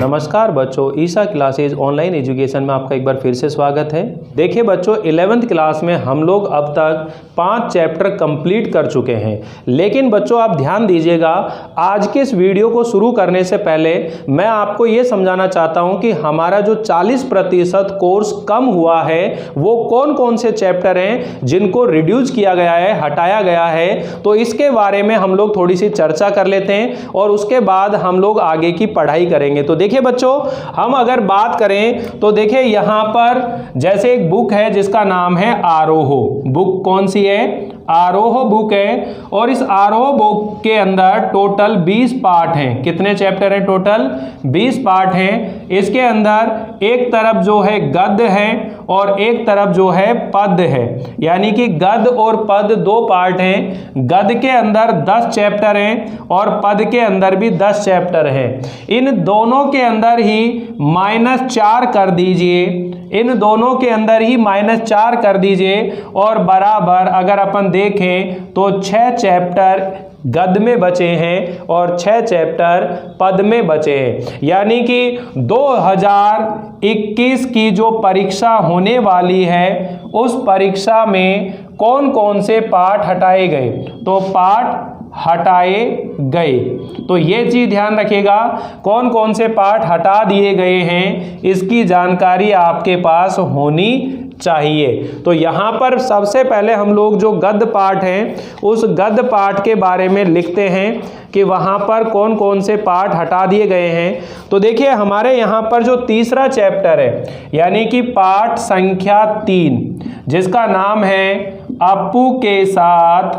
नमस्कार बच्चों, Isha classes online education में आपका एक बार फिर से स्वागत है। देखिए बच्चों, 11th क्लास में हम लोग अब तक 5 चैप्टर कंप्लीट कर चुके हैं। लेकिन बच्चों आप ध्यान दीजिएगा, आज के इस वीडियो को शुरू करने से पहले मैं आपको ये समझाना चाहता हूँ कि हमारा जो 40% कोर्स कम हुआ है वो कौन कौन से चैप्टर हैं जिनको रिड्यूस किया गया है, हटाया गया है। तो इसके बारे में हम लोग थोड़ी सी चर्चा कर लेते हैं और उसके बाद हम लोग आगे की पढ़ाई करेंगे। तो देखिए बच्चों, हम अगर बात करें तो देखिए यहां पर जैसे एक बुक है जिसका नाम है आरोह। बुक कौन सी है? आरोह बुक है। और इस आरोह बुक के अंदर टोटल 20 पार्ट हैं। कितने चैप्टर हैं? टोटल 20 पार्ट हैं। इसके अंदर एक तरफ जो है गद्य है और एक तरफ जो है पद्य है, यानी कि गद्य और पद्य 2 पार्ट हैं। गद्य के अंदर 10 चैप्टर हैं और पद्य के अंदर भी 10 चैप्टर हैं। इन दोनों के अंदर ही -4 कर दीजिए, इन दोनों के अंदर ही -4 कर दीजिए और बराबर अगर अपन देखें तो 6 चैप्टर गद्य में बचे हैं और 6 चैप्टर पद में बचे हैं। यानी कि 2021 की जो परीक्षा होने वाली है उस परीक्षा में कौन कौन से पाठ हटाए गए, तो पाठ हटाए गए। तो ये चीज ध्यान रखिएगा, कौन कौन से पाठ हटा दिए गए हैं इसकी जानकारी आपके पास होनी चाहिए। तो यहाँ पर सबसे पहले हम लोग जो गद्य पाठ हैं उस गद्य पाठ के बारे में लिखते हैं कि वहाँ पर कौन कौन से पाठ हटा दिए गए हैं। तो देखिए हमारे यहाँ पर जो तीसरा चैप्टर है, यानी कि पाठ संख्या 3, जिसका नाम है अपू के साथ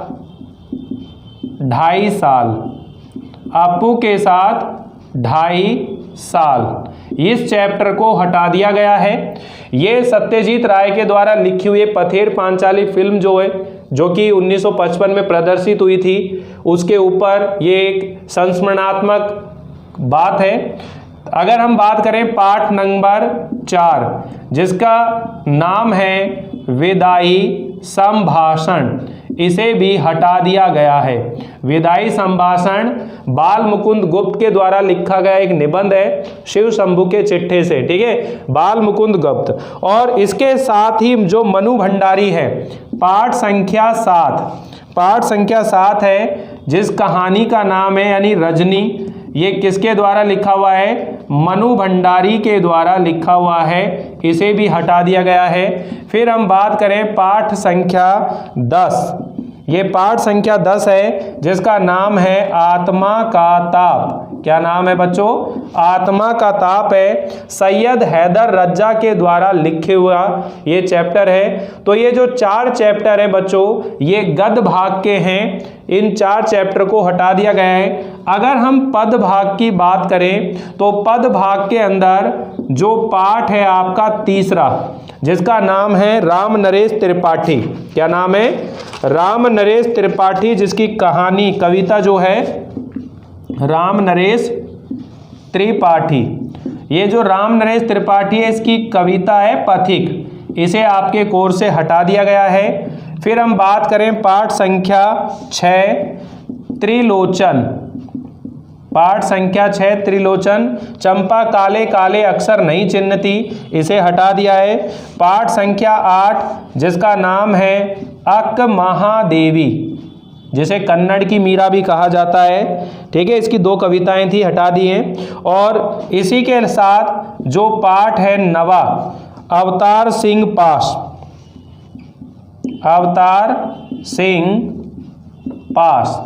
2.5 साल। अपू के साथ 2.5 साल, इस चैप्टर को हटा दिया गया है। ये सत्यजीत राय के द्वारा लिखी हुई पथेर पांचाली फिल्म जो है, जो कि 1955 में प्रदर्शित हुई थी, उसके ऊपर ये एक संस्मरणात्मक बात है। अगर हम बात करें पाठ नंबर 4, जिसका नाम है विदाई संभाषण, इसे भी हटा दिया गया है। विदाई संभाषण बाल मुकुंद गुप्त के द्वारा लिखा गया एक निबंध है, शिव शंभू के चिट्ठे से, ठीक है, बाल मुकुंद गुप्त। और इसके साथ ही जो मनु भंडारी है, पाठ संख्या 7, पाठ संख्या 7 है, जिस कहानी का नाम है यानी रजनी, ये किसके द्वारा लिखा हुआ है? मनु भंडारी के द्वारा लिखा हुआ है, इसे भी हटा दिया गया है। फिर हम बात करें पाठ संख्या 10, ये पाठ संख्या 10 है, जिसका नाम है आत्मा का ताप। क्या नाम है बच्चों? आत्मा का ताप है। सैयद हैदर रज्जा के द्वारा लिखे हुआ ये चैप्टर है। तो ये जो 4 चैप्टर है बच्चों, ये गद्य भाग के हैं। इन 4 चैप्टर को हटा दिया गया है। अगर हम पद भाग की बात करें तो पद भाग के अंदर जो पाठ है आपका तीसरा, जिसका नाम है राम नरेश त्रिपाठी। क्या नाम है? राम नरेश त्रिपाठी, जिसकी कहानी कविता जो है राम नरेश त्रिपाठी। ये जो राम नरेश त्रिपाठी है, इसकी कविता है पथिक, इसे आपके कोर्स से हटा दिया गया है। फिर हम बात करें पाठ संख्या 6 त्रिलोचन, पाठ संख्या 6 त्रिलोचन, चंपा काले काले अक्षर नहीं चिन्हती, इसे हटा दिया है। पाठ संख्या 8, जिसका नाम है अक महादेवी, जिसे कन्नड़ की मीरा भी कहा जाता है, ठीक है, इसकी 2 कविताएं थी, हटा दी हैं। और इसी के साथ जो पाठ है 9वां, अवतार सिंह पास, अवतार सिंह पास,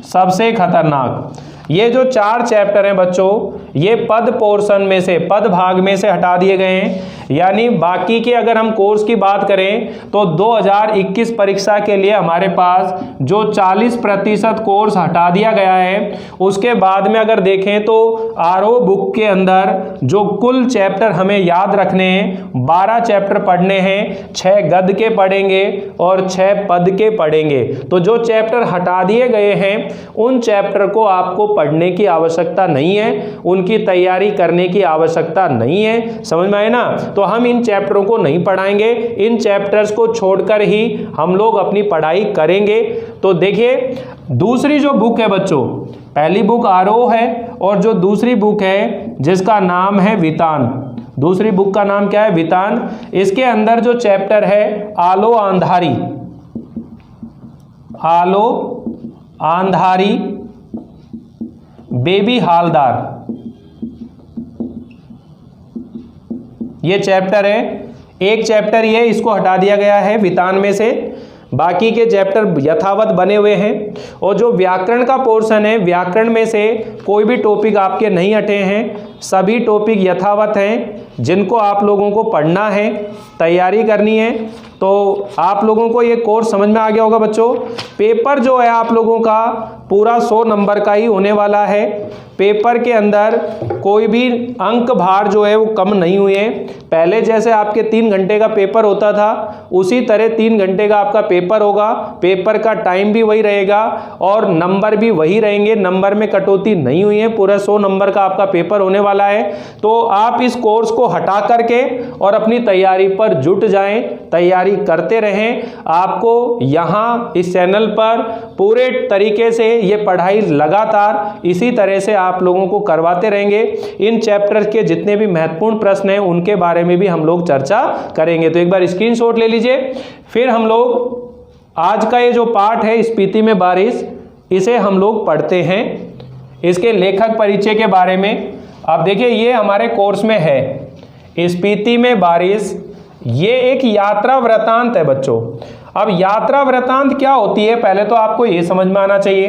सबसे खतरनाक। ये जो 4 चैप्टर हैं बच्चों, ये पद पोर्शन में से, पद भाग में से हटा दिए गए हैं। यानी बाकी के अगर हम कोर्स की बात करें तो 2021 परीक्षा के लिए हमारे पास जो 40% कोर्स हटा दिया गया है, उसके बाद में अगर देखें तो आरोह बुक के अंदर जो कुल चैप्टर हमें याद रखने हैं, 12 चैप्टर पढ़ने हैं, 6 गद्य के पढ़ेंगे और 6 पद के पढ़ेंगे। तो जो चैप्टर हटा दिए गए हैं उन चैप्टर को आपको पढ़ने की आवश्यकता नहीं है, उनकी तैयारी करने की आवश्यकता नहीं है, समझ में आए ना। तो हम इन चैप्टरों को नहीं पढ़ाएंगे, इन चैप्टर्स को छोड़कर ही हम लोग अपनी पढ़ाई करेंगे। तो देखिए दूसरी जो बुक है बच्चों, पहली बुक आरोह है और जो दूसरी बुक है जिसका नाम है वितान। दूसरी बुक का नाम क्या है? वितान। इसके अंदर जो चैप्टर है आलो आंधारी, आलो आंधारी, बेबी हालदार, ये चैप्टर है। एक चैप्टर ये इसको हटा दिया गया है वितान में से, बाकी के चैप्टर यथावत बने हुए हैं। और जो व्याकरण का पोर्शन है, व्याकरण में से कोई भी टॉपिक आपके नहीं हटे हैं, सभी टॉपिक यथावत हैं, जिनको आप लोगों को पढ़ना है, तैयारी करनी है। तो आप लोगों को ये कोर्स समझ में आ गया होगा बच्चों। पेपर जो है आप लोगों का पूरा 100 नंबर का ही होने वाला है। पेपर के अंदर कोई भी अंक भार जो है वो कम नहीं हुए। पहले जैसे आपके 3 घंटे का पेपर होता था, उसी तरह 3 घंटे का आपका पेपर होगा। पेपर का टाइम भी वही रहेगा और नंबर भी वही रहेंगे, नंबर में कटौती नहीं हुई है। पूरा 100 नंबर का आपका पेपर होने वाला है। तो आप इस कोर्स को हटा करके और अपनी तैयारी पर जुट जाएं, तैयारी करते रहें। आपको यहाँ इस चैनल पर पूरे तरीके से ये पढ़ाई लगातार इसी तरह से आप लोगों को करवाते रहेंगे। इन चैप्टर के जितने भी महत्वपूर्ण प्रश्न हैं उनके बारे में भी हम लोग चर्चा करेंगे। तो एक बार स्क्रीनशॉट ले लीजिए। फिर हम लोग आज का ये जो पाठ है स्पीति में बारिश, इसे हम लोग पढ़ते हैं। इसके लेखक परिचय के बारे में आप देखिए, ये हमारे कोर्स में है स्पीति में बारिश। ये एक यात्रा वृतांत है बच्चों। अब यात्रा वृतांत क्या होती है, पहले तो आपको ये समझ में आना चाहिए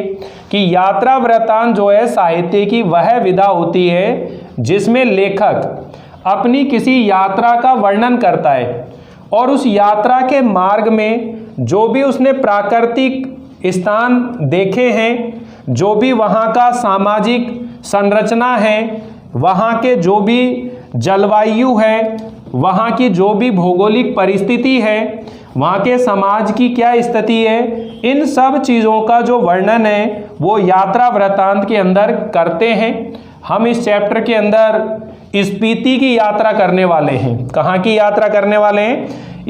कि यात्रा वृतांत जो है साहित्य की वह विधा होती है जिसमें लेखक अपनी किसी यात्रा का वर्णन करता है और उस यात्रा के मार्ग में जो भी उसने प्राकृतिक स्थान देखे हैं, जो भी वहाँ का सामाजिक संरचना है, वहाँ के जो भी जलवायु है, वहाँ की जो भी भौगोलिक परिस्थिति है, वहाँ के समाज की क्या स्थिति है, इन सब चीज़ों का जो वर्णन है वो यात्रा वृतांत के अंदर करते हैं। हम इस चैप्टर के अंदर स्पीति की यात्रा करने वाले हैं। कहाँ की यात्रा करने वाले हैं?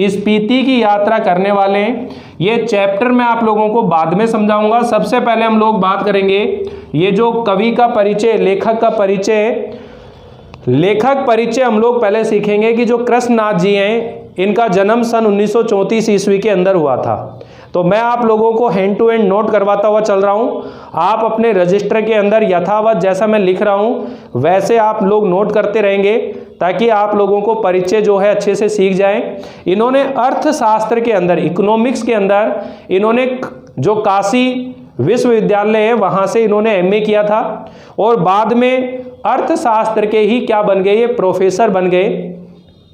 स्पीति की यात्रा करने वाले हैं। ये चैप्टर मैं आप लोगों को बाद में समझाऊंगा। सबसे पहले हम लोग बात करेंगे ये जो कवि का परिचय, लेखक का परिचय। लेखक परिचय हम लोग पहले सीखेंगे कि जो कृष्णनाथ जी हैं, इनका जन्म सन 1934 ईस्वी के अंदर हुआ था। तो मैं आप लोगों को हैंड टू हैंड नोट करवाता हुआ चल रहा हूं। आप अपने रजिस्टर के अंदर यथावत जैसा मैं लिख रहा हूं वैसे आप लोग नोट करते रहेंगे ताकि आप लोगों को परिचय जो है अच्छे से सीख जाए। इन्होंने अर्थशास्त्र के अंदर, इकोनॉमिक्स के अंदर, इन्होंने जो काशी विश्वविद्यालय है वहाँ से इन्होंने एमए किया था और बाद में अर्थशास्त्र के ही क्या बन गए, ये प्रोफेसर बन गए,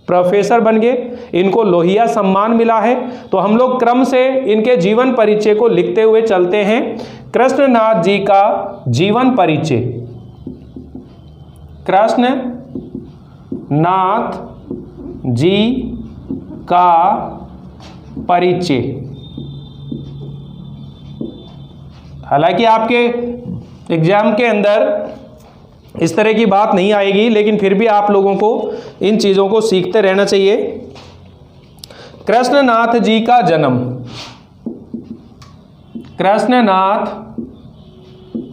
प्रोफेसर बन गए। इनको लोहिया सम्मान मिला है। तो हम लोग क्रम से इनके जीवन परिचय को लिखते हुए चलते हैं। कृष्णनाथ जी का जीवन परिचय। कृष्णनाथ जी का परिचय। हालांकि आपके एग्जाम के अंदर इस तरह की बात नहीं आएगी, लेकिन फिर भी आप लोगों को इन चीज़ों को सीखते रहना चाहिए। कृष्णनाथ जी का जन्म। कृष्णनाथ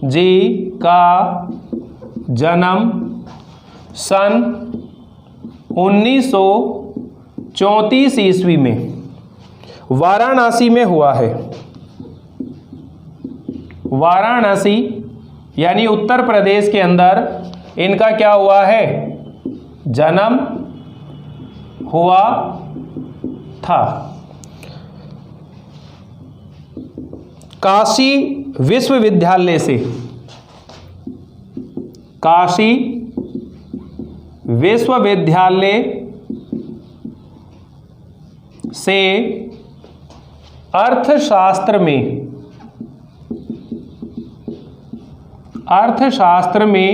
जी का जन्म सन 1934 ईस्वी में वाराणसी में हुआ है। वाराणसी यानी उत्तर प्रदेश के अंदर इनका क्या हुआ है, जन्म हुआ था। काशी विश्वविद्यालय से, काशी विश्वविद्यालय से अर्थशास्त्र में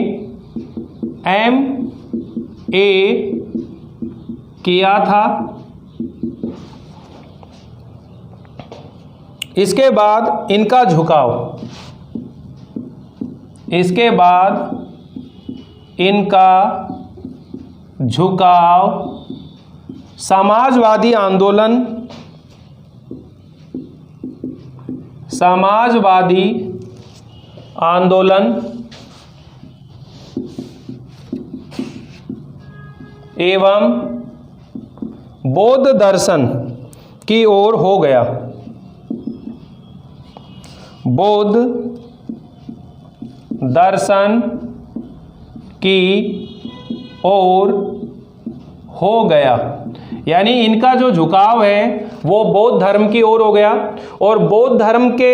MA किया था। इसके बाद इनका झुकाव, इसके बाद इनका झुकाव समाजवादी आंदोलन, समाजवादी आंदोलन एवं बौद्ध दर्शन की ओर हो गया। बौद्ध दर्शन की ओर हो गया, यानी इनका जो झुकाव है वो बौद्ध धर्म की ओर हो गया। और बौद्ध धर्म के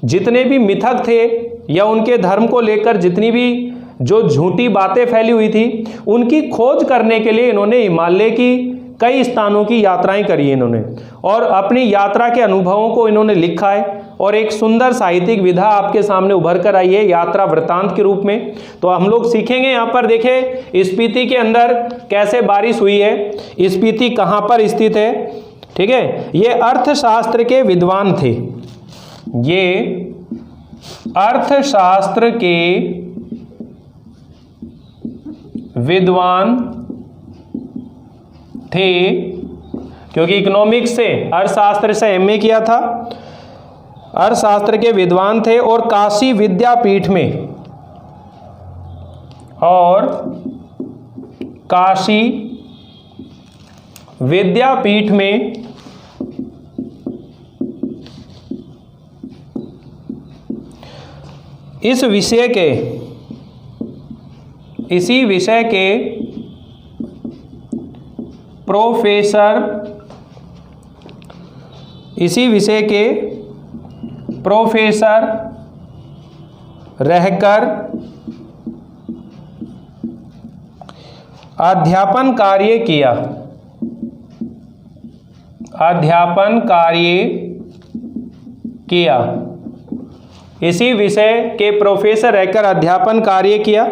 जितने भी मिथक थे या उनके धर्म को लेकर जितनी भी जो झूठी बातें फैली हुई थी, उनकी खोज करने के लिए इन्होंने हिमालय की कई स्थानों की यात्राएं करी इन्होंने, और अपनी यात्रा के अनुभवों को इन्होंने लिखा है और एक सुंदर साहित्यिक विधा आपके सामने उभर कर आई है यात्रा वृत्तांत के रूप में। तो हम लोग सीखेंगे। यहाँ पर देखें स्पीति के अंदर कैसे बारिश हुई है, स्पीति कहाँ पर स्थित है, ठीक है। ये अर्थशास्त्र के विद्वान थे, ये अर्थशास्त्र के विद्वान थे, क्योंकि इकोनॉमिक्स से अर्थशास्त्र से एमए किया था, अर्थशास्त्र के विद्वान थे। और काशी विद्यापीठ में, और काशी विद्यापीठ में इसी विषय के प्रोफेसर रहकर अध्यापन कार्य किया। इसी विषय के प्रोफेसर रहकर अध्यापन कार्य किया।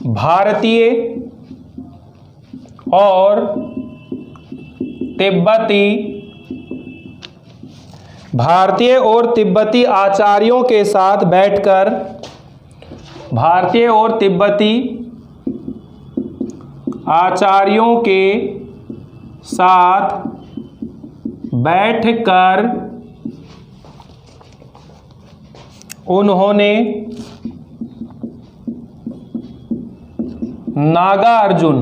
भारतीय और तिब्बती आचार्यों के साथ बैठकर, भारतीय और तिब्बती आचार्यों के साथ बैठकर उन्होंने नागार्जुन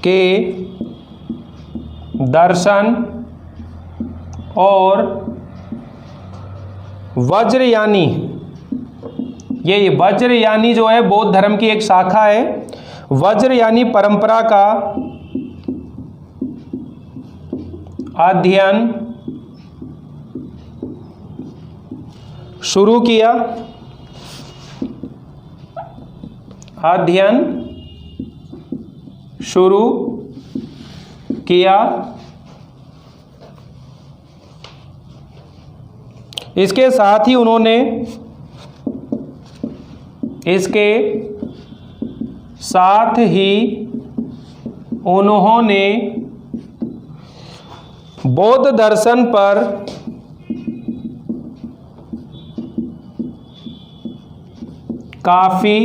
के दर्शन और वज्रयानी, ये वज्रयानी जो है बौद्ध धर्म की एक शाखा है, वज्रयानी परंपरा का अध्ययन शुरू किया। इसके साथ ही उन्होंने बौद्ध दर्शन पर काफी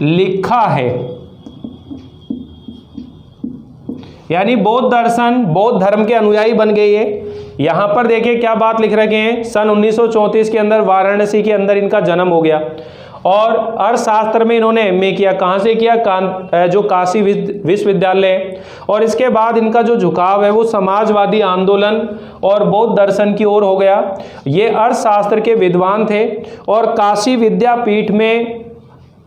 लिखा है। यानी बौद्ध दर्शन बौद्ध धर्म के अनुयायी बन गई है। यहां पर देखिए क्या बात लिख रखे हैं, सन 1934 के अंदर वाराणसी के अंदर इनका जन्म हो गया और अर्थशास्त्र में इन्होंने एमए किया। कहाँ से किया? जो काशी विश्वविद्यालय। और इसके बाद इनका जो झुकाव है वो समाजवादी आंदोलन और बौद्ध दर्शन की ओर हो गया। ये अर्थशास्त्र के विद्वान थे और काशी विद्यापीठ में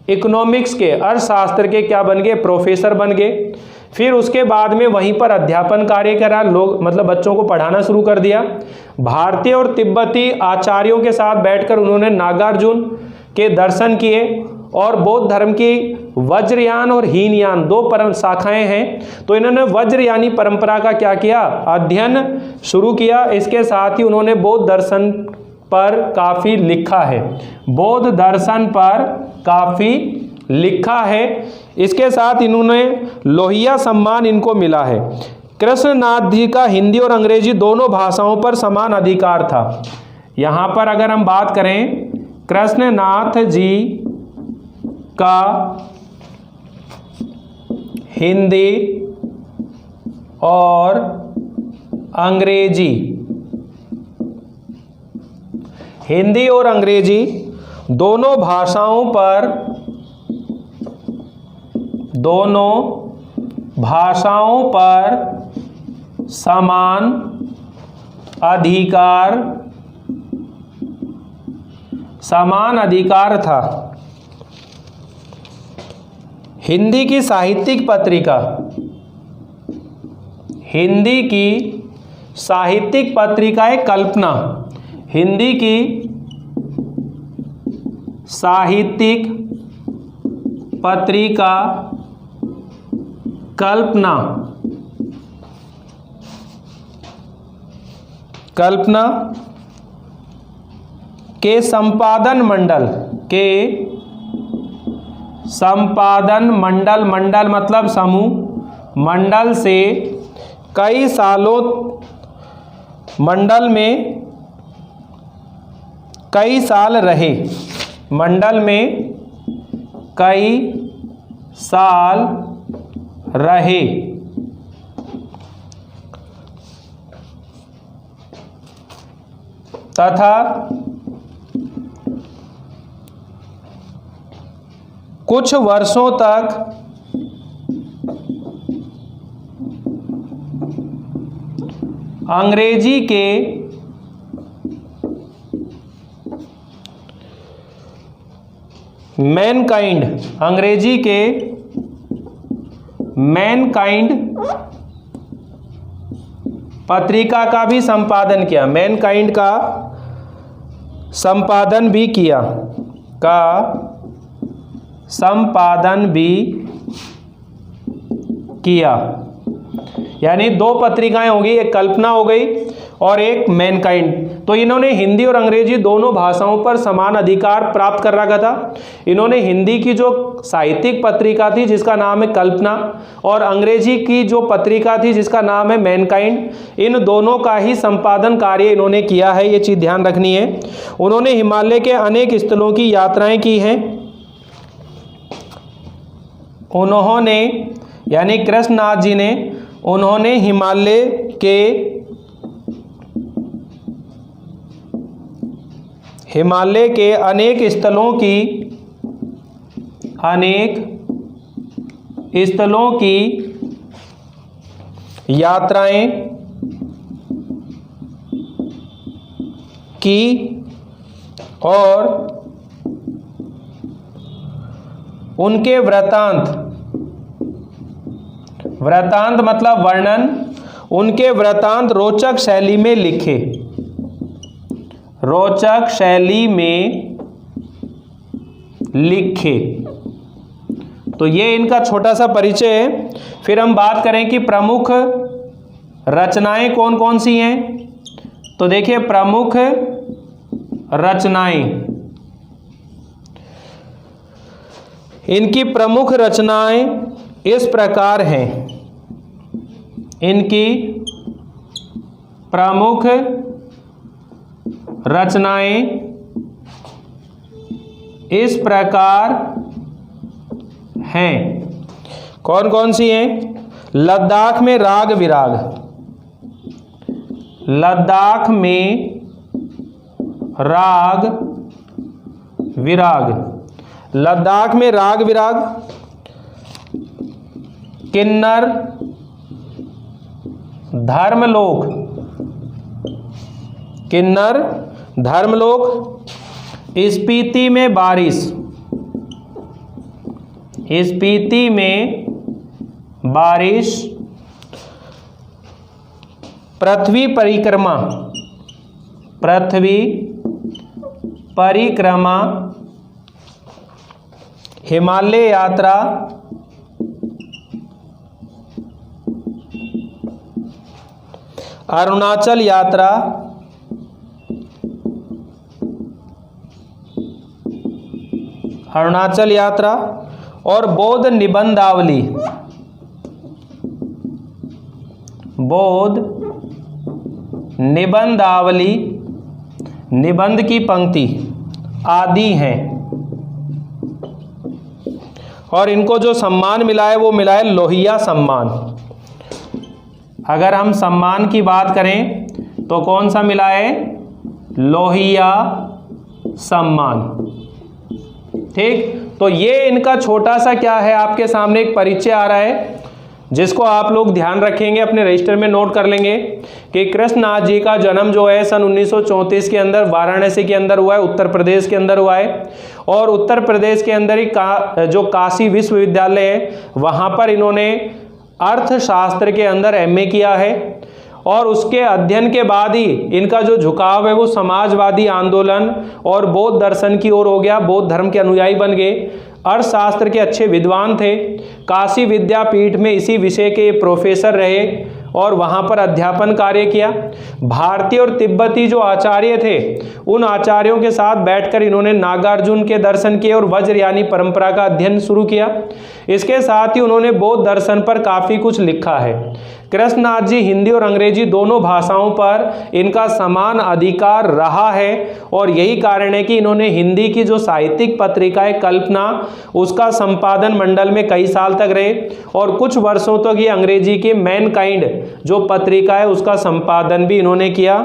इकोनॉमिक्स के, अर्थशास्त्र के क्या बन गए? प्रोफेसर बन गए। फिर उसके बाद में वहीं पर अध्यापन कार्य करा, लोग मतलब बच्चों को पढ़ाना शुरू कर दिया। भारतीय और तिब्बती आचार्यों के साथ बैठकर उन्होंने नागार्जुन के दर्शन किए और बौद्ध धर्म की वज्रयान और हीनयान दो परम शाखाएं हैं। तो इन्होंने वज्रयानी परंपरा का क्या किया? अध्ययन शुरू किया। इसके साथ ही उन्होंने बौद्ध दर्शन पर काफ़ी लिखा है। बौद्ध दर्शन पर काफ़ी लिखा है। इसके साथ इन्होंने लोहिया सम्मान इनको मिला है। कृष्णनाथ जी का हिंदी और अंग्रेजी दोनों भाषाओं पर समान अधिकार था। यहाँ पर अगर हम बात करें, कृष्णनाथ जी का हिंदी और अंग्रेजी हिंदी और अंग्रेजी दोनों भाषाओं पर समान अधिकार था। हिंदी की साहित्यिक पत्रिकाएं कल्पना, हिंदी की साहित्यिक पत्रिका कल्पना के संपादन मंडल मतलब समूह, मंडल से कई सालों मंडल में कई साल रहे, मंडल में कई साल रहे तथा कुछ वर्षों तक अंग्रेजी के मैनकाइंड पत्रिका का भी संपादन किया, मैनकाइंड का संपादन भी किया। यानी दो पत्रिकाएं होगी, एक कल्पना हो गई और एक मैनकाइंड। तो इन्होंने हिंदी और अंग्रेजी दोनों भाषाओं पर समान अधिकार प्राप्त कर रखा था। इन्होंने हिंदी की जो साहित्यिक पत्रिका थी जिसका नाम है कल्पना, और अंग्रेजी की जो पत्रिका थी जिसका नाम है मैनकाइंड, इन दोनों का ही संपादन कार्य इन्होंने किया है, ये चीज़ ध्यान रखनी है। उन्होंने हिमालय के अनेक स्थलों की यात्राएं की हैं। उन्होंने यानी कृष्णनाथ जी ने, उन्होंने हिमालय के अनेक स्थलों की यात्राएं की और उनके वृतांत मतलब वर्णन, उनके वृतांत रोचक शैली में लिखे। तो ये इनका छोटा सा परिचय है। फिर हम बात करें कि प्रमुख रचनाएं कौन कौन सी हैं। तो देखिए प्रमुख रचनाएं, इनकी प्रमुख रचनाएं इस प्रकार हैं। इनकी प्रमुख रचनाएं इस प्रकार हैं। कौन कौन सी हैं? लद्दाख में राग विराग, लद्दाख में राग विराग, लद्दाख में राग विराग, किन्नर धर्मलोक, किन्नर धर्मलोक, स्पीति में बारिश, स्पीति में बारिश, पृथ्वी परिक्रमा, पृथ्वी परिक्रमा, हिमालय यात्रा, अरुणाचल यात्रा, अरुणाचल यात्रा और बौद्ध निबंधावली, बौद्ध निबंधावली, निबंध की पंक्ति आदि हैं। और इनको जो सम्मान मिला है वो मिला है लोहिया सम्मान। अगर हम सम्मान की बात करें तो कौन सा मिला है? लोहिया सम्मान। ठीक, तो ये इनका छोटा सा क्या है, आपके सामने एक परिचय आ रहा है, जिसको आप लोग ध्यान रखेंगे, अपने रजिस्टर में नोट कर लेंगे कि कृष्णनाथ जी का जन्म जो है सन 1934 के अंदर वाराणसी के अंदर हुआ है, उत्तर प्रदेश के अंदर हुआ है। और उत्तर प्रदेश के अंदर ही जो काशी विश्वविद्यालय है वहाँ पर इन्होंने अर्थशास्त्र के अंदर MA किया है। और उसके अध्ययन के बाद ही इनका जो झुकाव है वो समाजवादी आंदोलन और बौद्ध दर्शन की ओर हो गया, बौद्ध धर्म के अनुयायी बन गए। अर्थशास्त्र के अच्छे विद्वान थे, काशी विद्यापीठ में इसी विषय के प्रोफेसर रहे और वहाँ पर अध्यापन कार्य किया। भारतीय और तिब्बती जो आचार्य थे उन आचार्यों के साथ बैठकर इन्होंने नागार्जुन के दर्शन किए और वज्रयानी परंपरा का अध्ययन शुरू किया। इसके साथ ही उन्होंने बौद्ध दर्शन पर काफ़ी कुछ लिखा है। कृष्णनाथ जी हिंदी और अंग्रेजी दोनों भाषाओं पर इनका समान अधिकार रहा है और यही कारण है कि इन्होंने हिंदी की जो साहित्यिक पत्रिका है कल्पना, उसका संपादन मंडल में कई साल तक रहे और कुछ वर्षों तक ये अंग्रेजी के मैनकाइंड जो पत्रिका है उसका संपादन भी इन्होंने किया।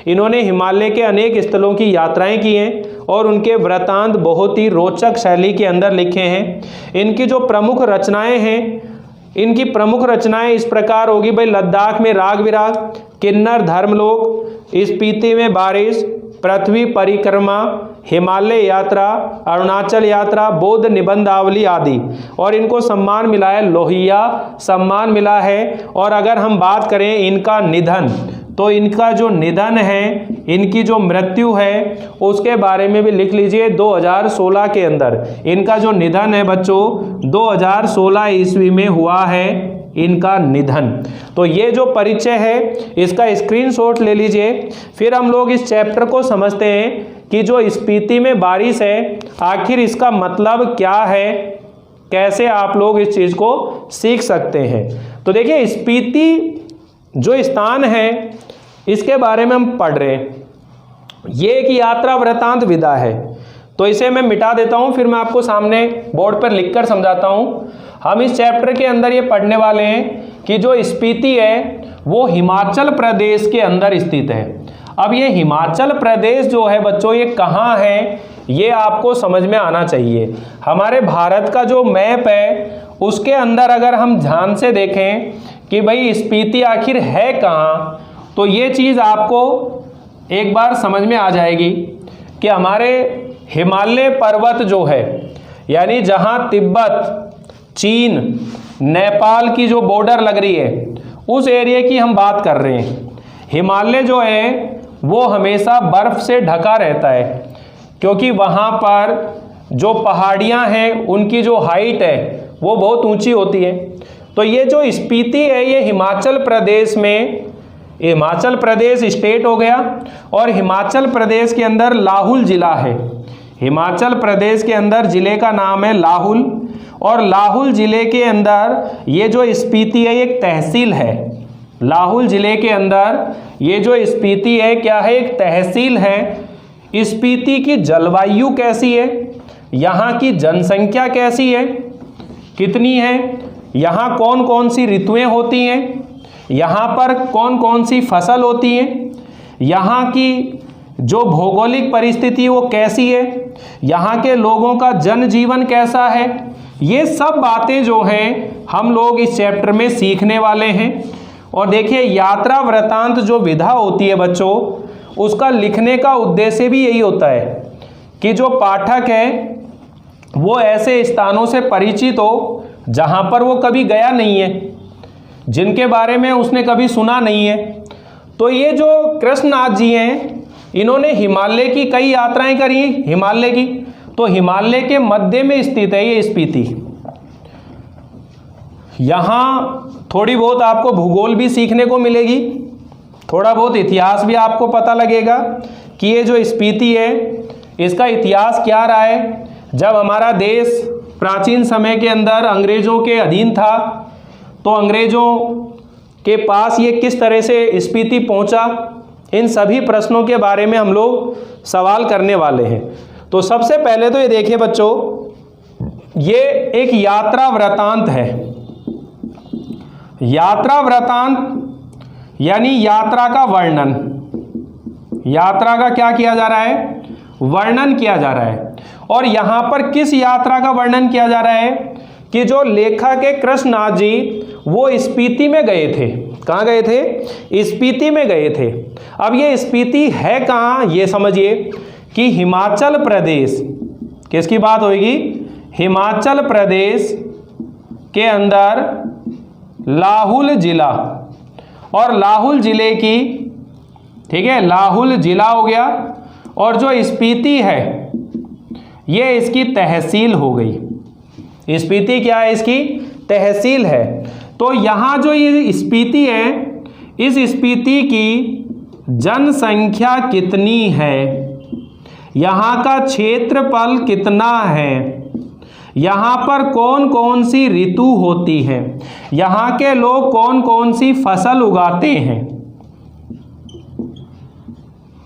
इन्होंने हिमालय के अनेक स्थलों की यात्राएं की हैं और उनके वृत्तांत बहुत ही रोचक शैली के अंदर लिखे हैं। इनकी जो प्रमुख रचनाएं हैं, इनकी प्रमुख रचनाएं इस प्रकार होगी भाई, लद्दाख में राग विराग, किन्नर धर्मलोक, स्पीति में बारिश, पृथ्वी परिक्रमा, हिमालय यात्रा, अरुणाचल यात्रा, बौद्ध निबंधावली आदि। और इनको सम्मान मिला है, लोहिया सम्मान मिला है। और अगर हम बात करें इनका निधन, तो इनका जो निधन है, इनकी जो मृत्यु है उसके बारे में भी लिख लीजिए। 2016 के अंदर इनका जो निधन है बच्चों, 2016 ईस्वी में हुआ है इनका निधन। तो ये जो परिचय है इसका स्क्रीनशॉट ले लीजिए। फिर हम लोग इस चैप्टर को समझते हैं कि जो स्पीति में बारिश है आखिर इसका मतलब क्या है, कैसे आप लोग इस चीज़ को सीख सकते हैं। तो देखिए, स्पीति जो स्थान है इसके बारे में हम पढ़ रहे हैं। ये एक यात्रा वृत्तांत विधा है, तो इसे मैं मिटा देता हूँ, फिर मैं आपको सामने बोर्ड पर लिखकर समझाता हूँ। हम इस चैप्टर के अंदर ये पढ़ने वाले हैं कि जो स्पीति है वो हिमाचल प्रदेश के अंदर स्थित है। अब ये हिमाचल प्रदेश जो है बच्चों, ये कहाँ है ये आपको समझ में आना चाहिए। हमारे भारत का जो मैप है उसके अंदर अगर हम ध्यान से देखें कि भाई स्पीति आखिर है कहाँ, तो ये चीज़ आपको एक बार समझ में आ जाएगी कि हमारे हिमालय पर्वत जो है, यानी जहाँ तिब्बत, चीन, नेपाल की जो बॉर्डर लग रही है उस एरिया की हम बात कर रहे हैं। हिमालय जो है वो हमेशा बर्फ़ से ढका रहता है, क्योंकि वहाँ पर जो पहाड़ियाँ हैं उनकी जो हाइट है वो बहुत ऊंची होती है। तो ये जो स्पीति है ये हिमाचल प्रदेश में, हिमाचल प्रदेश स्टेट हो गया और हिमाचल प्रदेश के अंदर लाहुल जिला है। हिमाचल प्रदेश के अंदर जिले का नाम है लाहुल, और लाहुल जिले के अंदर ये जो स्पीति है एक तहसील है। लाहुल जिले के अंदर ये जो स्पीति है क्या है, एक तहसील है। स्पीति की जलवायु कैसी है, यहाँ की जनसंख्या कैसी है, कितनी है, यहाँ कौन कौन सी ऋतुएं होती हैं, यहाँ पर कौन कौन सी फसल होती है, यहाँ की जो भौगोलिक परिस्थिति वो कैसी है, यहाँ के लोगों का जनजीवन कैसा है, ये सब बातें जो हैं हम लोग इस चैप्टर में सीखने वाले हैं। और देखिए, यात्रा वृत्तांत जो विधा होती है बच्चों, उसका लिखने का उद्देश्य भी यही होता है कि जो पाठक है वो ऐसे स्थानों से परिचित हो जहाँ पर वो कभी गया नहीं है, जिनके बारे में उसने कभी सुना नहीं है। तो ये जो कृष्णनाथ जी हैं इन्होंने हिमालय की कई यात्राएं करी हैं। हिमालय की, तो हिमालय के मध्य में स्थित है ये स्पीति। यहाँ थोड़ी बहुत आपको भूगोल भी सीखने को मिलेगी, थोड़ा बहुत इतिहास भी आपको पता लगेगा कि ये जो स्पीति है इसका इतिहास क्या रहा है। जब हमारा देश प्राचीन समय के अंदर अंग्रेज़ों के अधीन था, तो अंग्रेज़ों के पास ये किस तरह से स्पीति पहुंचा, इन सभी प्रश्नों के बारे में हम लोग सवाल करने वाले हैं। तो सबसे पहले तो ये देखिए बच्चों, ये एक यात्रा वृत्तांत है। यात्रा वृत्तांत यानी यात्रा का वर्णन। यात्रा का क्या किया जा रहा है, वर्णन किया जा रहा है। और यहाँ पर किस यात्रा का वर्णन किया जा रहा है कि जो लेखक है कृष्णनाथ जी वो स्पीति में गए थे। कहाँ गए थे? स्पीति में गए थे। अब ये स्पीति है कहाँ, ये समझिए कि हिमाचल प्रदेश, किसकी बात होगी? हिमाचल प्रदेश के अंदर लाहुल जिला, और लाहुल जिले की, ठीक है, लाहुल जिला हो गया, और जो स्पीति है ये इसकी तहसील हो गई। स्पीति क्या है? इसकी तहसील है। तो यहाँ जो ये स्पीति है, इस स्पीति की जनसंख्या कितनी है, यहाँ का क्षेत्रफल कितना है, यहाँ पर कौन कौन सी ऋतु होती है, यहाँ के लोग कौन कौन सी फसल उगाते हैं,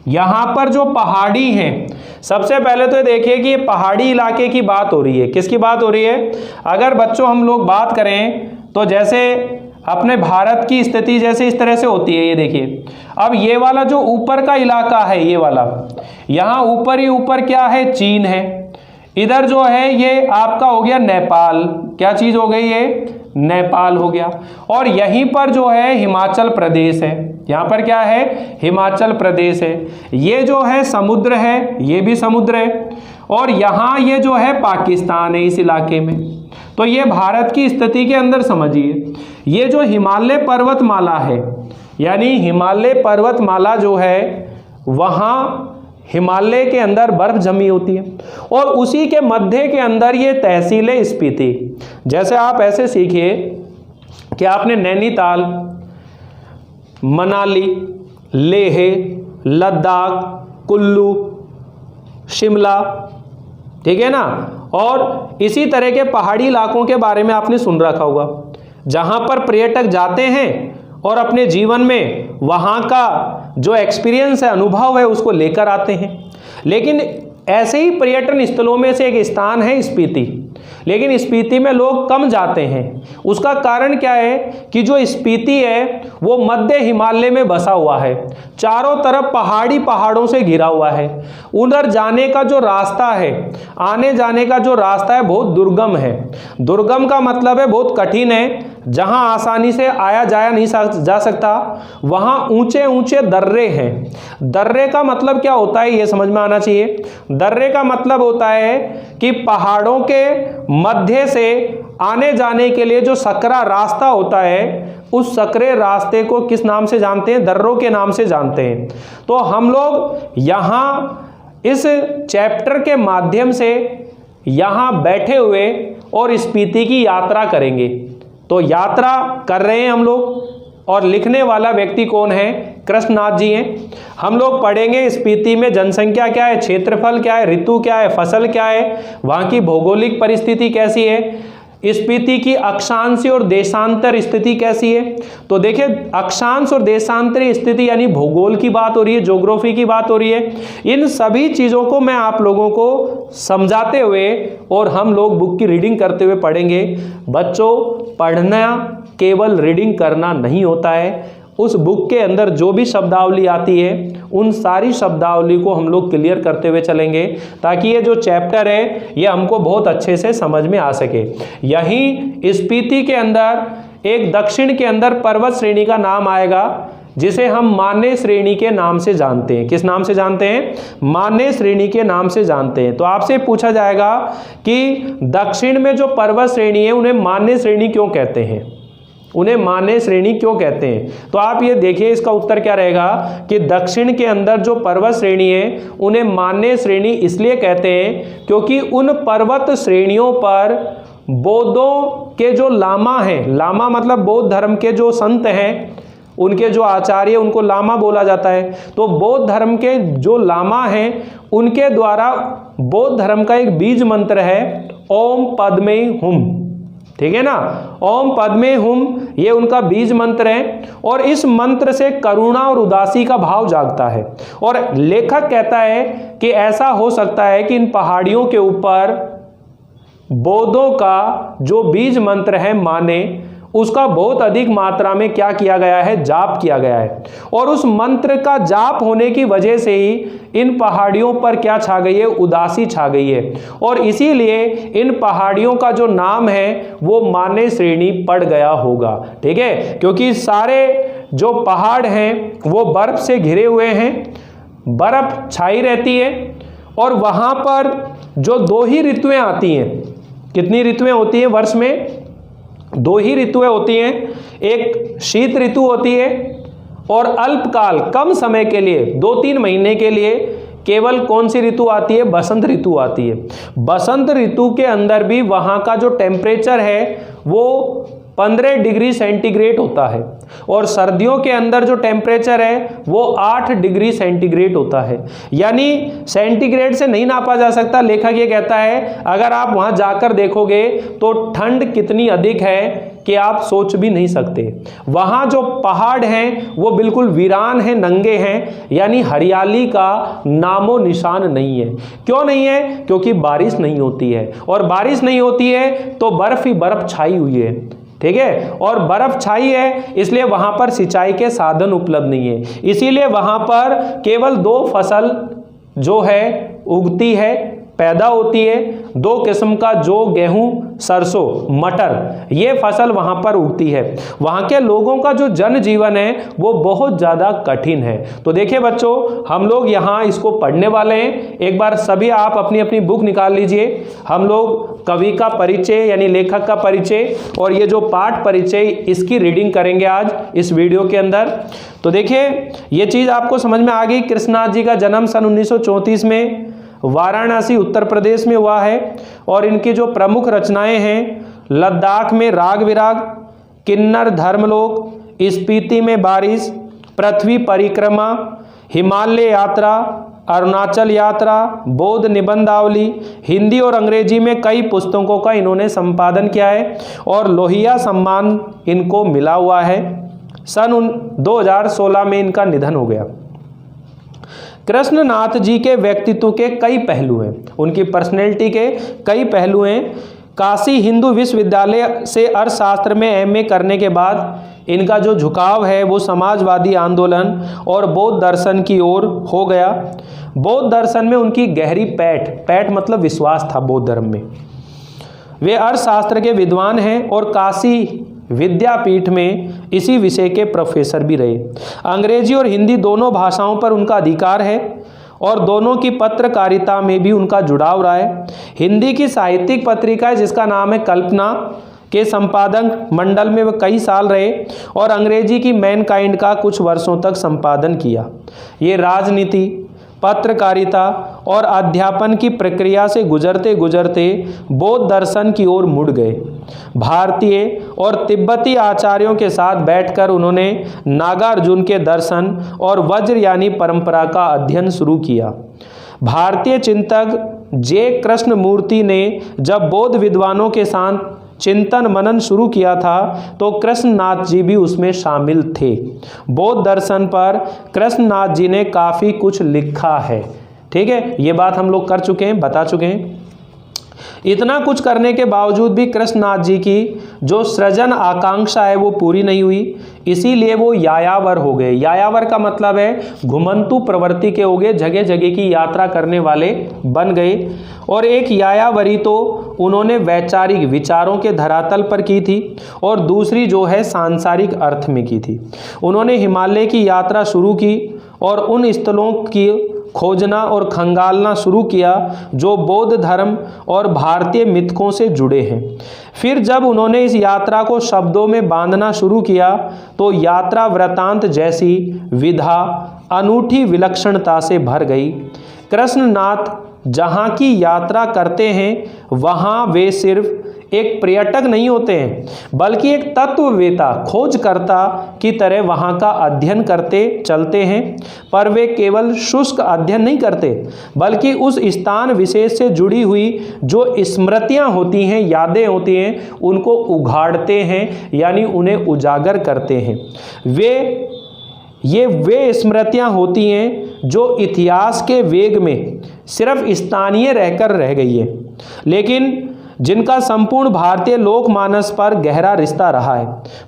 यहाँ पर जो पहाड़ी हैं, सबसे पहले तो देखिए कि ये पहाड़ी इलाके की बात हो रही है। किसकी बात हो रही है? अगर बच्चों हम लोग बात करें तो जैसे अपने भारत की स्थिति जैसे इस तरह से होती है, ये देखिए। अब ये वाला जो ऊपर का इलाका है, ये वाला, यहाँ ऊपर ही ऊपर क्या है? चीन है। इधर जो है ये आपका हो गया नेपाल। क्या चीज हो गई? ये नेपाल हो गया। और यहीं पर जो है हिमाचल प्रदेश है। यहाँ पर क्या है? हिमाचल प्रदेश है। ये जो है समुद्र है, ये भी समुद्र है, और यहाँ ये जो है पाकिस्तान है इस इलाके में। तो ये भारत की स्थिति के अंदर समझिए, ये जो हिमालय पर्वतमाला है, यानी हिमालय पर्वतमाला जो है वहाँ हिमालय के अंदर बर्फ जमी होती है, और उसी के मध्य के अंदर ये तहसील है स्पीति। जैसे आप ऐसे सीखिए कि आपने नैनीताल, मनाली, लेह, लद्दाख, कुल्लू, शिमला, ठीक है ना, और इसी तरह के पहाड़ी इलाकों के बारे में आपने सुन रखा होगा, जहां पर पर्यटक जाते हैं और अपने जीवन में वहाँ का जो एक्सपीरियंस है, अनुभव है, उसको लेकर आते हैं। लेकिन ऐसे ही पर्यटन स्थलों में से एक स्थान है स्पीति, लेकिन स्पीति में लोग कम जाते हैं। उसका कारण क्या है कि जो स्पीति है वो मध्य हिमालय में बसा हुआ है, चारों तरफ पहाड़ों से घिरा हुआ है। उधर जाने का जो रास्ता है, आने जाने का जो रास्ता है, बहुत दुर्गम है। दुर्गम का मतलब है बहुत कठिन है, जहां आसानी से आया जाया नहीं जा सकता। वहां ऊंचे ऊंचे दर्रे हैं। दर्रे का मतलब क्या होता है, ये समझ में आना चाहिए। दर्रे का मतलब होता है कि पहाड़ों के मध्य से आने जाने के लिए जो सकरा रास्ता होता है, उस सकरे रास्ते को किस नाम से जानते हैं? दर्रों के नाम से जानते हैं। तो हम लोग यहाँ इस चैप्टर के माध्यम से यहाँ बैठे हुए और स्पीति की यात्रा करेंगे। तो यात्रा कर रहे हैं हम लोग, और लिखने वाला व्यक्ति कौन है? कृष्णनाथ जी हैं। हम लोग पढ़ेंगे स्पीति में जनसंख्या क्या है, क्षेत्रफल क्या है, ऋतु क्या है, फसल क्या है, वहाँ की भौगोलिक परिस्थिति कैसी है, स्पीति की अक्षांश और देशांतर स्थिति कैसी है। तो देखिए, अक्षांश और देशांतर स्थिति यानी भूगोल की बात हो रही है, ज्योग्राफी की बात हो रही है। इन सभी चीज़ों को मैं आप लोगों को समझाते हुए और हम लोग बुक की रीडिंग करते हुए पढ़ेंगे। बच्चों, पढ़ना केवल रीडिंग करना नहीं होता है। उस बुक के अंदर जो भी शब्दावली आती है, उन सारी शब्दावली को हम लोग क्लियर करते हुए चलेंगे, ताकि ये जो चैप्टर है ये हमको बहुत अच्छे से समझ में आ सके। यहीं स्पीति के अंदर एक दक्षिण के अंदर पर्वत श्रेणी का नाम आएगा, जिसे हम मान्य श्रेणी के नाम से जानते हैं। किस नाम से जानते हैं? मान्य श्रेणी के नाम से जानते हैं। तो आपसे पूछा जाएगा कि दक्षिण में जो पर्वत श्रेणी है उन्हें मान्य श्रेणी क्यों कहते हैं, उन्हें मान्य श्रेणी क्यों कहते हैं? तो आप ये देखिए, इसका उत्तर क्या रहेगा कि दक्षिण के अंदर जो पर्वत श्रेणी है उन्हें मान्य श्रेणी इसलिए कहते हैं क्योंकि उन पर्वत श्रेणियों पर बौद्धों के जो लामा हैं, लामा मतलब बौद्ध धर्म के जो संत हैं, उनके जो आचार्य, उनको लामा बोला जाता है। तो बौद्ध धर्म के जो लामा हैं उनके द्वारा बौद्ध धर्म का एक बीज मंत्र है ओम पद्मे हुम, ठीक है ना। ओम पद्मे हुम, ये उनका बीज मंत्र है, और इस मंत्र से करुणा और उदासी का भाव जागता है। और लेखक कहता है कि ऐसा हो सकता है कि इन पहाड़ियों के ऊपर बौद्धों का जो बीज मंत्र है माने, उसका बहुत अधिक मात्रा में क्या किया गया है, जाप किया गया है। और उस मंत्र का जाप होने की वजह से ही इन पहाड़ियों पर क्या छा गई है, उदासी छा गई है। और इसीलिए इन पहाड़ियों का जो नाम है वो मान्य श्रेणी पड़ गया होगा। ठीक है, क्योंकि सारे जो पहाड़ हैं वो बर्फ से घिरे हुए हैं, बर्फ छाई रहती है। और वहां पर जो 2 ही ऋतुएं आती हैं, कितनी ऋतुएं होती हैं वर्ष में, 2 ही ऋतुएं होती हैं। एक शीत ऋतु होती है और अल्पकाल कम समय के लिए 2-3 महीने के लिए केवल कौन सी ऋतु आती है, बसंत ऋतु आती है। बसंत ऋतु के अंदर भी वहां का जो टेम्परेचर है वो 15 डिग्री सेंटीग्रेड होता है और सर्दियों के अंदर जो टेम्परेचर है वो 8 डिग्री सेंटीग्रेड होता है। यानी सेंटीग्रेड से नहीं नापा जा सकता। लेखक ये कहता है अगर आप वहां जाकर देखोगे तो ठंड कितनी अधिक है कि आप सोच भी नहीं सकते। वहां जो पहाड़ हैं वो बिल्कुल वीरान हैं, नंगे हैं, यानी हरियाली का नामो निशान नहीं है। क्यों नहीं है? क्योंकि बारिश नहीं होती है, और बारिश नहीं होती है तो बर्फ ही बर्फ छाई हुई है। ठीक है, और बर्फ छाई है इसलिए वहां पर सिंचाई के साधन उपलब्ध नहीं है। इसीलिए वहां पर केवल 2 फसल जो है उगती है, पैदा होती है। 2 किस्म का, जो गेहूं, सरसों, मटर, ये फसल वहां पर उगती है। वहां के लोगों का जो जनजीवन है वो बहुत ज़्यादा कठिन है। तो देखिए बच्चों, हम लोग यहाँ इसको पढ़ने वाले हैं। एक बार सभी आप अपनी अपनी बुक निकाल लीजिए। हम लोग कवि का परिचय यानी लेखक का परिचय और ये जो पाठ परिचय, इसकी रीडिंग करेंगे आज इस वीडियो के अंदर। तो देखिए, ये चीज़ आपको समझ में आ गई। कृष्णनाथ जी का जन्म सन 1934 में वाराणसी उत्तर प्रदेश में हुआ है। और इनकी जो प्रमुख रचनाएं हैं, लद्दाख में राग विराग, किन्नर धर्मलोक, स्पीति में बारिश, पृथ्वी परिक्रमा, हिमालय यात्रा, अरुणाचल यात्रा, बौद्ध निबंधावली, हिंदी और अंग्रेजी में कई पुस्तकों का इन्होंने संपादन किया है और लोहिया सम्मान इनको मिला हुआ है। सन 2016 में इनका निधन हो गया। कृष्णनाथ जी के व्यक्तित्व के कई पहलू हैं, उनकी पर्सनैलिटी के कई पहलू हैं। काशी हिंदू विश्वविद्यालय से अर्थशास्त्र में एमए करने के बाद इनका जो झुकाव है वो समाजवादी आंदोलन और बौद्ध दर्शन की ओर हो गया। बौद्ध दर्शन में उनकी गहरी पैठ मतलब विश्वास था बौद्ध धर्म में। वे अर्थशास्त्र के विद्वान हैं और काशी विद्यापीठ में इसी विषय के प्रोफेसर भी रहे। अंग्रेजी और हिंदी दोनों भाषाओं पर उनका अधिकार है और दोनों की पत्रकारिता में भी उनका जुड़ाव रहा है। हिंदी की साहित्यिक पत्रिका है जिसका नाम है कल्पना के संपादक मंडल में वे कई साल रहे और अंग्रेजी की मैनकाइंड का कुछ वर्षों तक संपादन किया। ये राजनीति, पत्रकारिता और अध्यापन की प्रक्रिया से गुजरते गुजरते बौद्ध दर्शन की ओर मुड़ गए। भारतीय और तिब्बती आचार्यों के साथ बैठकर उन्होंने नागार्जुन के दर्शन और वज्र यानी परंपरा का अध्ययन शुरू किया। भारतीय चिंतक जे कृष्णमूर्ति ने जब बौद्ध विद्वानों के साथ चिंतन मनन शुरू किया था तो कृष्णनाथ जी भी उसमें शामिल थे। बौद्ध दर्शन पर कृष्णनाथ जी ने काफ़ी कुछ लिखा है। ठीक है, ये बात हम लोग कर चुके हैं, बता चुके हैं। इतना कुछ करने के बावजूद भी कृष्णनाथ जी की जो सृजन आकांक्षा है वो पूरी नहीं हुई, इसीलिए वो यायावर हो गए। यायावर का मतलब है घुमंतु प्रवृत्ति के हो गए, जगह जगह की यात्रा करने वाले बन गए। और एक यायावरी तो उन्होंने वैचारिक विचारों के धरातल पर की थी और दूसरी जो है सांसारिक अर्थ में की थी। उन्होंने हिमालय की यात्रा शुरू की और उन स्थलों की खोजना और खंगालना शुरू किया जो बौद्ध धर्म और भारतीय मिथकों से जुड़े हैं। फिर जब उन्होंने इस यात्रा को शब्दों में बांधना शुरू किया तो यात्रा वृतांत जैसी विधा अनूठी विलक्षणता से भर गई। कृष्णनाथ जहाँ की यात्रा करते हैं वहाँ वे सिर्फ एक पर्यटक नहीं होते हैं बल्कि एक तत्ववेता, खोजकर्ता की तरह वहाँ का अध्ययन करते चलते हैं। पर वे केवल शुष्क अध्ययन नहीं करते बल्कि उस स्थान विशेष से जुड़ी हुई जो स्मृतियाँ होती हैं, यादें होती हैं, उनको उघाड़ते हैं यानी उन्हें उजागर करते हैं। वे स्मृतियाँ होती हैं जो इतिहास के वेग में सिर्फ स्थानीय रहकर रह गई है, लेकिन जिनका संपूर्ण भारतीय लोकमानस पर गहरा रिश्ता रहा है।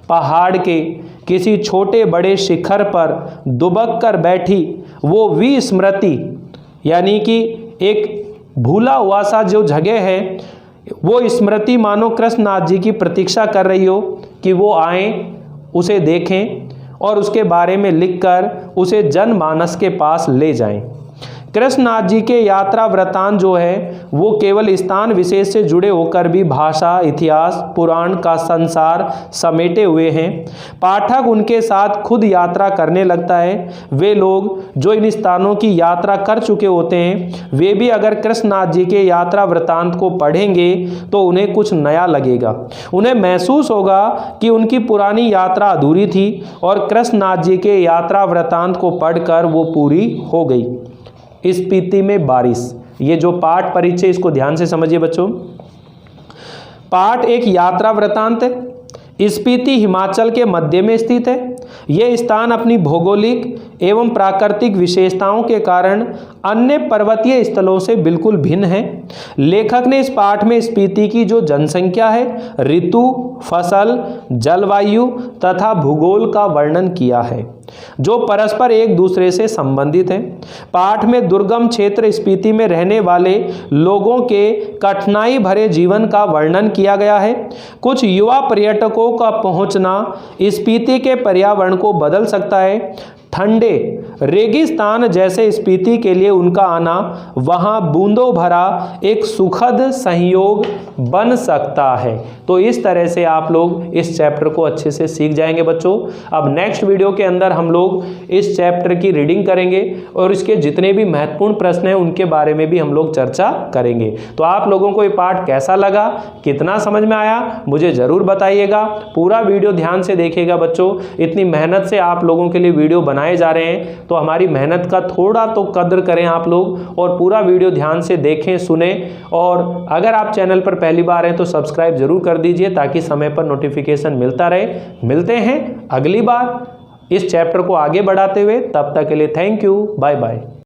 पहाड़ के किसी छोटे बड़े शिखर पर दुबक कर बैठी वो विस्मृति, यानी कि एक भूला हुआ सा जो जगह है, वो स्मृति मानो कृष्णनाथ जी की प्रतीक्षा कर रही हो कि वो आएं, उसे देखें और उसके बारे में लिखकर उसे जनमानस के पास ले जाएं। कृष्णनाथ जी के यात्रा वृतांत जो है वो केवल स्थान विशेष से जुड़े होकर भी भाषा, इतिहास, पुराण का संसार समेटे हुए हैं। पाठक उनके साथ खुद यात्रा करने लगता है। वे लोग जो इन स्थानों की यात्रा कर चुके होते हैं, वे भी अगर कृष्णनाथ जी के यात्रा वृतांत को पढ़ेंगे तो उन्हें कुछ नया लगेगा। उन्हें महसूस होगा कि उनकी पुरानी यात्रा अधूरी थी और कृष्णनाथ जी के यात्रा वृतांत को पढ़कर वो पूरी हो गई। स्पीति में बारिश, ये जो पाठ परिचय, इसको ध्यान से समझिए बच्चों। पाठ एक यात्रा वृतांत है। स्पीति हिमाचल के मध्य में स्थित है। यह स्थान अपनी भौगोलिक एवं प्राकृतिक विशेषताओं के कारण अन्य पर्वतीय स्थलों से बिल्कुल भिन्न है। लेखक ने इस पाठ में स्पीति की जो जनसंख्या है, ऋतु, फसल, जलवायु तथा भूगोल का वर्णन किया है, जो परस्पर एक दूसरे से संबंधित हैं। पाठ में दुर्गम क्षेत्र स्पीति में रहने वाले लोगों के कठिनाई भरे जीवन का वर्णन किया गया है। कुछ युवा पर्यटकों का पहुंचना स्पीति के पर्यावरण को बदल सकता है। ठंडे रेगिस्तान जैसे स्पीति के लिए उनका आना वहां बूंदों भरा एक सुखद संयोग बन सकता है। तो इस तरह से आप लोग इस चैप्टर को अच्छे से सीख जाएंगे बच्चों। अब नेक्स्ट वीडियो के अंदर हम लोग इस चैप्टर की रीडिंग करेंगे और इसके जितने भी महत्वपूर्ण प्रश्न हैं उनके बारे में भी हम लोग चर्चा करेंगे। तो आप लोगों को ये पाठ कैसा लगा, कितना समझ में आया, मुझे ज़रूर बताइएगा। पूरा वीडियो ध्यान से देखिएगा बच्चों। इतनी मेहनत से आप लोगों के लिए वीडियो बनाए जा रहे हैं तो हमारी मेहनत का थोड़ा तो कद्र करें आप लोग, और पूरा वीडियो ध्यान से देखें, सुने। और अगर आप चैनल पर पहली बार हैं तो सब्सक्राइब जरूर कर दीजिए ताकि समय पर नोटिफिकेशन मिलता रहे। मिलते हैं अगली बार इस चैप्टर को आगे बढ़ाते हुए। तब तक के लिए थैंक यू, बाय बाय।